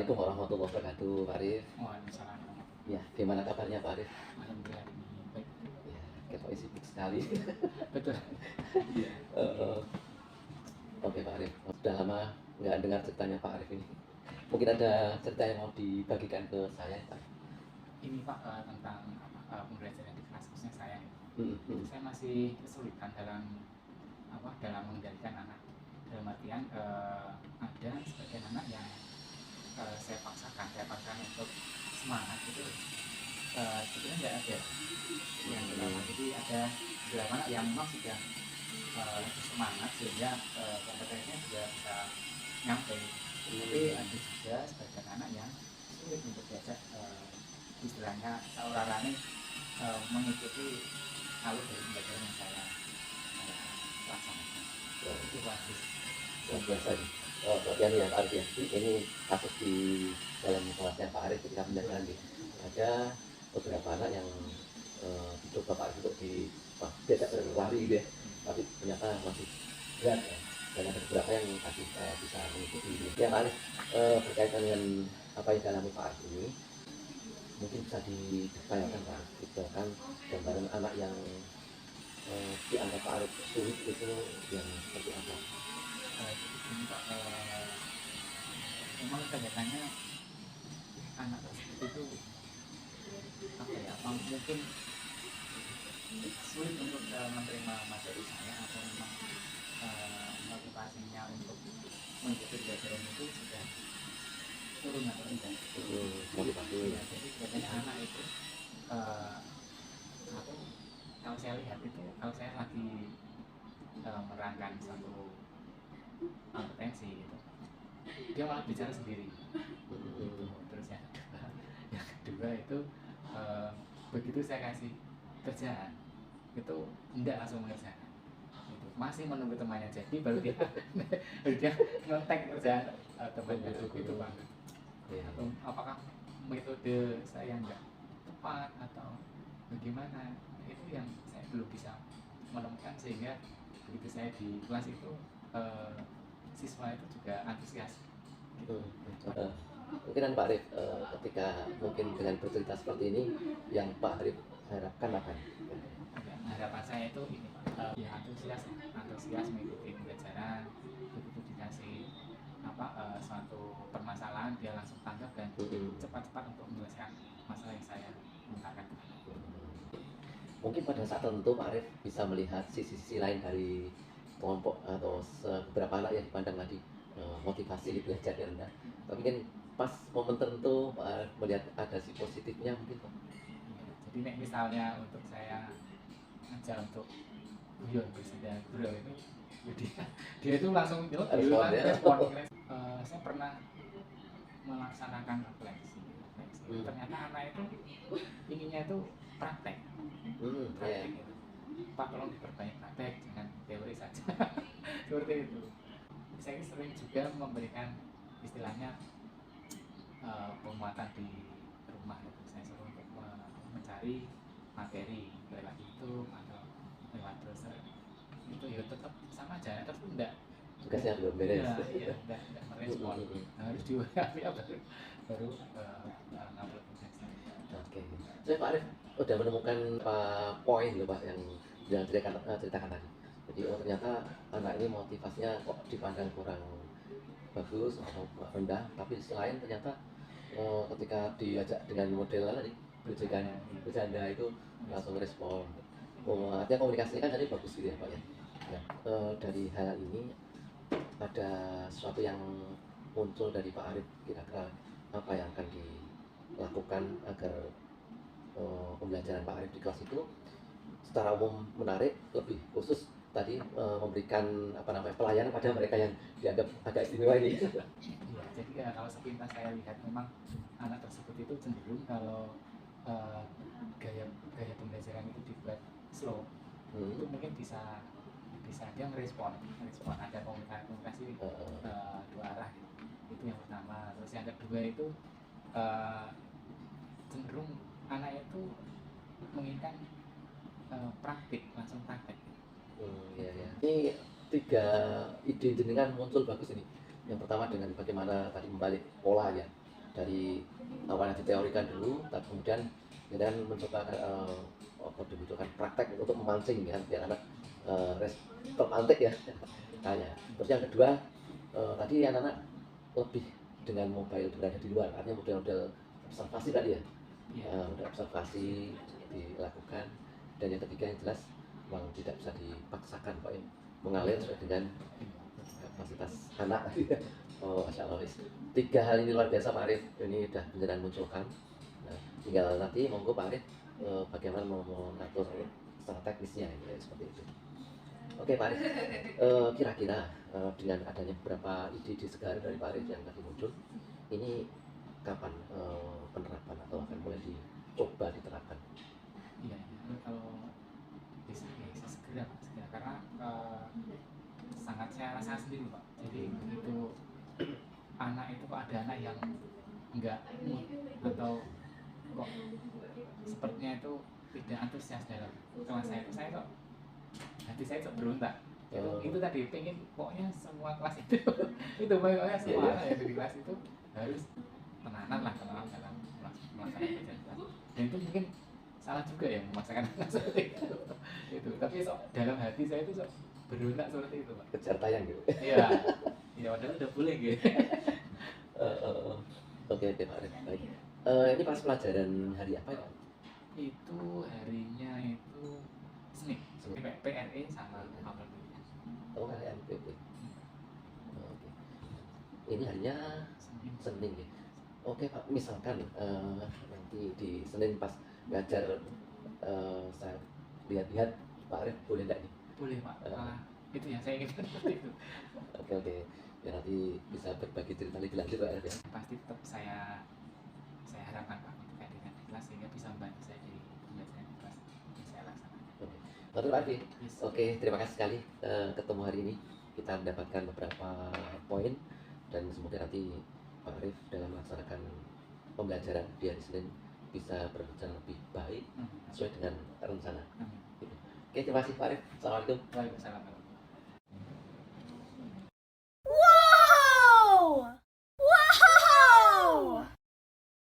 Assalamualaikum warahmatullahi wabarakatuh, Pak Arif. Waalaikumsalam. Ya, gimana kabarnya Pak Arif? Alhamdulillah ini baik. Ya, kita sibuk sekali. Betul. Eh, Oke Pak Arif, sudah lama nggak dengar ceritanya Pak Arif ini. Mungkin ada cerita yang mau dibagikan ke saya, Pak. Ini Pak tentang pembelajaran di kelas khususnya saya. Hmm, hmm. Saya masih kesulitan dalam mengendalikan anak. Dalam artian ada sebagian anak yang saya paksakan untuk semangat itu sebenarnya nggak ada yang pertama. Jadi ada beberapa anak yang memang sudah lebih semangat sehingga kompetensinya juga bisa nyampe. Tapi ada juga sebagian anak yang sulit untuk diajak istilahnya seorang ini mengikuti alur dari pembelajaran yang saya laksanakan. Itu bagus. Luar biasa nih. Berarti ya Pak Arif ya. Ini kasus di dalam kelasnya Pak Arif ketika pembelajaran nih. Ada beberapa anak yang dicoba Pak Arif untuk diajak berlari gitu ya. Tapi ternyata masih berat ya. Dan ada beberapa yang masih bisa mengikuti ini. Ya Pak Arif, berkaitan dengan apa yang dialami Pak Arif ini, mungkin bisa didetailkan Pak Arif, detailkan gambaran anak yang dianggap Pak Arif sulit itu yang seperti apa? Ini Pak, memang kenyataannya anak tersebut itu mungkin sulit untuk menerima materi saya, atau memang motivasinya untuk mengikuti pelajaran itu sudah turun atau tidak. Motivasi. Ya, jadi biasanya anak itu satu, kalau saya lihat itu, kalau saya lagi menerangkan suatu kompetensi gitu, dia malah bicara sendiri gitu. Terus yang kedua itu begitu saya kasih kerjaan itu tidak langsung mengerjakan gitu. Masih menunggu temannya jadi baru dia baru dia ngontek kerjaan temannya itu Pak. Atau apakah metode saya nggak tepat atau bagaimana, itu yang saya belum bisa menemukan, sehingga begitu saya di kelas itu siswa itu juga antusias gitu. Mungkin Pak Arif ketika mungkin dengan bercerita seperti ini yang Pak Arif harapkan apa? Ya, harapan saya itu ini Pak, ya antusias mengikuti pembelajaran. Begitu dikasih suatu permasalahan dia langsung tanggap dan cepat-cepat untuk menyelesaikan masalah yang saya ungkapkan. Mungkin pada saat tertentu Pak Arif bisa melihat sisi-sisi lain dari kelompok atau beberapa anak yang dipandang tadi motivasi belajar yang rendah. Tapi kan pas momen tertentu Pak Arif melihat ada si positifnya mungkin Pak. Jadi misalnya untuk saya ajar untuk guyon dan beliau ini, dia itu langsung respon. Saya pernah melaksanakan refleksi. Ternyata anak itu inginnya itu praktek gitu. Pak, tolong diperbanyak praktek, jangan teori saja. Seperti itu. Saya sering juga memberikan istilahnya penguatan di rumah gitu. Saya suruh untuk mencari materi lewat YouTube atau lewat browser. Itu ya tetap sama aja, terus enggak tugasnya belum beres. Iya, enggak merespon. Harus diulangi baru ngupload tugasnya. Oke. Saya Pak Arif udah menemukan poin loh Pak yang ceritakan tadi. Jadi ternyata anak ini motivasinya kok dipandang kurang bagus atau rendah, tapi selain ternyata ketika diajak dengan model tadi bercanda itu langsung respon. Artinya komunikasinya kan tadi bagus gitu ya Pak ya. Nah, dari hal ini ada sesuatu yang muncul dari Pak Arif, kira-kira apa yang akan dilakukan agar pembelajaran Pak Arif di kelas itu secara umum menarik, lebih khusus tadi memberikan pelayanan pada mereka yang dianggap agak istimewa ini. Iya, jadi kalau sepintas saya lihat memang anak tersebut itu cenderung kalau gaya pembelajaran itu dibuat slow, itu mungkin bisa dia merespon ada komunikasi dua arah gitu. Itu yang pertama. Terus yang kedua itu cenderung anak itu menginginkan langsung praktik. Ya. Ini 3 ide jenengan muncul bagus ini. Yang pertama dengan bagaimana tadi membalik pola ya. dari awalnya diteorikan dulu, tapi kemudian mencoba dibutuhkan praktek untuk memancing ya, biar anak terpantik ya tanya. Terus yang kedua, tadi anak-anak lebih dengan mobile berada di luar, artinya model-model observasi tadi ya. Model observasi dilakukan. Dan yang ketiga yang jelas memang tidak bisa dipaksakan Pak, ya, mengalir sesuai dengan kapasitas anak. Oh, Masya Allah. Tiga hal ini luar biasa Pak Arif, ini sudah beneran munculkan. Nah, tinggal nanti monggo Pak Arif bagaimana mau mengatur secara teknisnya ya, seperti itu. Oke Pak Arif, kira-kira dengan adanya beberapa ide-ide segar dari Pak Arif yang tadi muncul, ini kapan penerapan atau akan mulai dicoba diterapkan? Iya, kalau bisa ya bisa segera Pak, segera karena sangat saya rasa sendiri Pak. Jadi begitu anak itu kok ada anak yang enggak mood atau kok sepertinya itu tidak antusias dalam kelas saya kok hati saya kok berontak. Itu tadi pengen pokoknya semua kelas itu itu pokoknya semua anak yang di kelas itu harus tenanan lah dalam melaksanakan pelajaran kelas. Dan itu mungkin salah juga ya memaksakan anak seperti itu. Tapi dalam hati saya itu berontak seperti itu Pak. Kejar tayang gitu. Iya, ya udah boleh gitu. Oke Pak Arif, baik. Ini pas pelajaran hari apa ya? Itu harinya itu Senin, PRE sama apa? Oh, hari MPP. Oke. Ini harinya Senin ya. Oke Pak, misalkan nanti di Senin pas ngajar saya lihat-lihat Pak Arif boleh nggak nih? Boleh Pak, itu yang saya inginkan seperti itu. Oke, ya nanti bisa berbagi cerita lebih lanjut Pak Arif ya. Pasti tetap saya harapkan Pak ketika dengan kelas sehingga bisa membantu saya di pembelajaran kelas yang saya laksanakan. Oke, Pak Arif. Oke, terima kasih sekali ketemu hari ini. Kita mendapatkan beberapa poin dan semoga nanti Pak Arif dalam melaksanakan pembelajaran di hari Senin bisa berjalan lebih baik sesuai dengan rencana. Oke, terima kasih Pak Arif. Assalamualaikum. Waalaikumsalam.